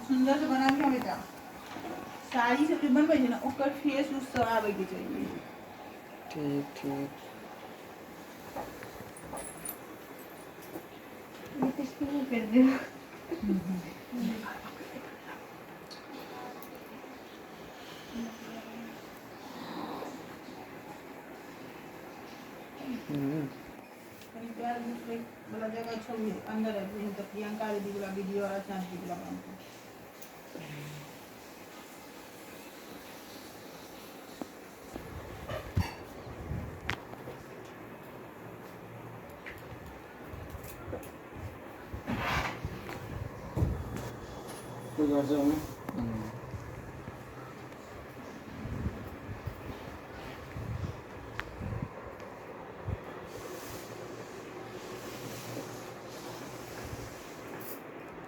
सुंदर से बना के बेटा साड़ी से रिबन भेजे ना ओकर फेस उस सब आवे के चाहिए। ठीक ठीक ये तो स्किन कर दे। कहीं प्यार दूसरे वाला जगह छोड़ अंदर है तो प्रियंका दीदी वाला वीडियो और चांद दीदी वाला बनाते कोई घर से हमें